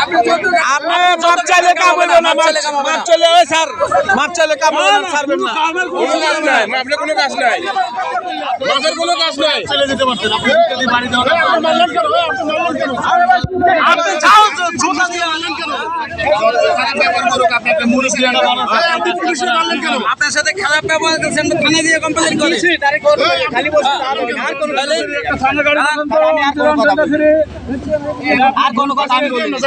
আপনি মাপ চাইলে কাম হইল না, মাপ চাইলে ওই স্যার, মাপ চাইলে কাম হইল না, ছাড়বেন না। কোনো কাজ নাই, মাপলে কোনো কাজ নাই, মাপের কোনো কাজ নাই। চলে যেতে পারতেন আপনি, যদি বাড়ি যাওয়া আপনি যাও, জুতা দিয়ে আনলেন কেন? আপনার সাথে খারাপ ব্যবহার করছেন, থানা দিয়ে কমপ্লেইন করে। আর কোনো কথা আমি বলি না।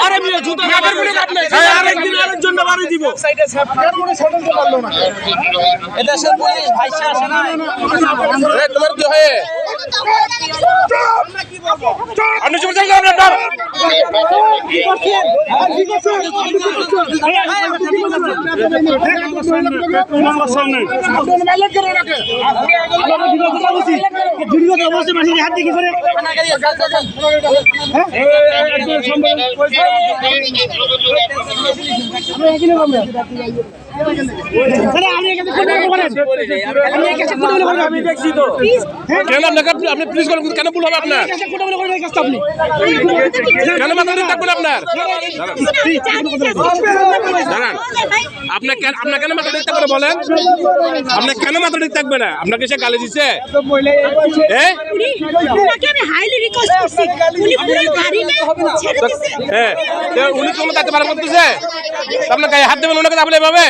আরে মিয়া জুতা মাপের কোনো কাজ নাই, আরেকদিন আরেকজন বাড়ি দিব। এটা সব বলি ভাই আসে না, তোমার কি হয়? আপনি চুপ থাকলে আপনার নাম আপনি প্লিজ করেন, কেন ভুল হবে আপনার? কেন মাথা থাকবেন আপনার? দাঁড়ান, আপনার কেন মাথা ঠিক থাকবে বলেন? আপনার কেন মাথা ঠিক থাকবে না? আপনাকে সে গালি দিচ্ছে? উনি কোনো তাতে ভালো করতেছে, আপনার গায়ে হাত দেবেন ওনাকে তাহলে এভাবে?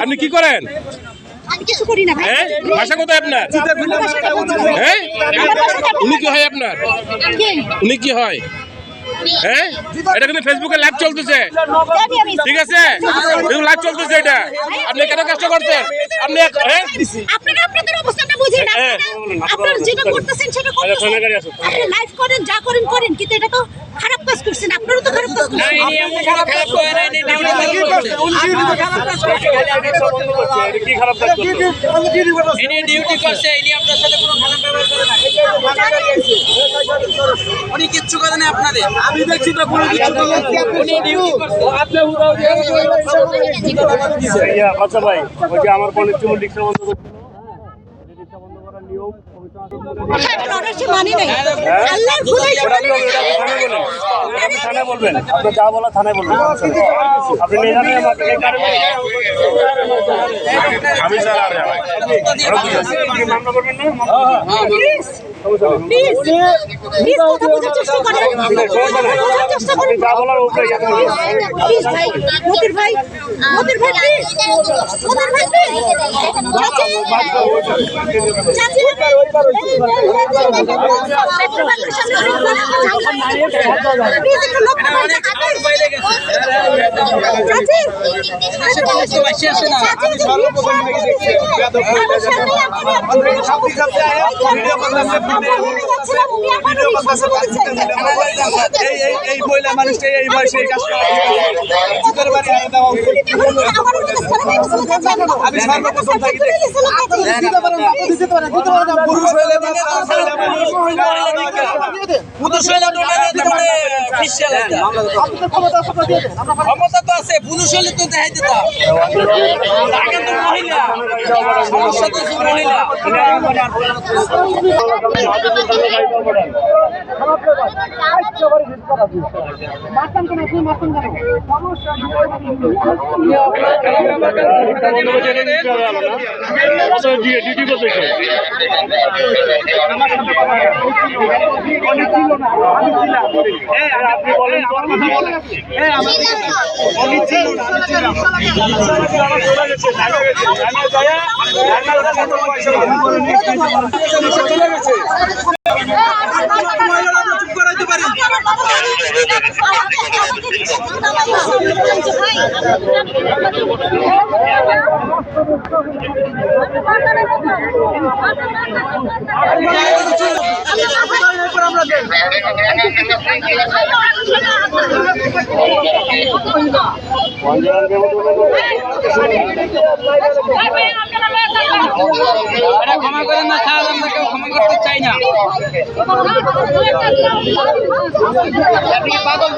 আপনি কি করেন? ভাষা কোথায় আপনার? উনি কি হয় আপনার? উনি কি হয়? হ্যাঁ, এটা কিন্তু ফেসবুকে লাইভ চলতেছে, ঠিক আছে? লাইভ চলতেছে, এটা আপনি কেন কষ্ট করছেন? আপনি আপনারা আপনাদের অবস্থানটা বুঝেন, আপনারা যেটা করতেছেন সেটা করতেছেন, আপনি লাইভ করেন, যা করেন করেন, কিন্তু এটা তো খারাপ কাজ করছেন, আপনারা তো খারাপ কাজ করছেন। খারাপ কাজ করে নাই, কি খারাপ কাজ করছে? ইনি ডিউটি করছে, ইনি আপনার সাথে কোনো খারাপ ব্যবহার করে না। উনি কিচ্ছু করেন আপনাদের, আমি দেখছি তো কোনো কিছু করেন। উনি ডিউটি করছে, আপনি আচ্ছা ভাই, ওই যে আমার ফোনে চুল রিক্সা বন্ধ করছিল, রিক্সা বন্ধ করার নিয়ম থানায় বলবেন, আপনি যা বলা থানায় বলবেন, আপনি নিয়ে যাবেন আমি মামলা করবেন না? যা বলার এই মহিলা মানুষটা এই বয়সে এই কাজ করে, আমি সর্বপ্রথম থাকি ক্ষমতা তো আছে, পুরুষ হলে তো দেখাই দিতাম, আগে তো মহিলা, সমস্যা তো মহিলা। আপনি বলেন ক্ষমা করেন না স্যার, আমরা কেউ ক্ষমা করতে চাই না। পাগল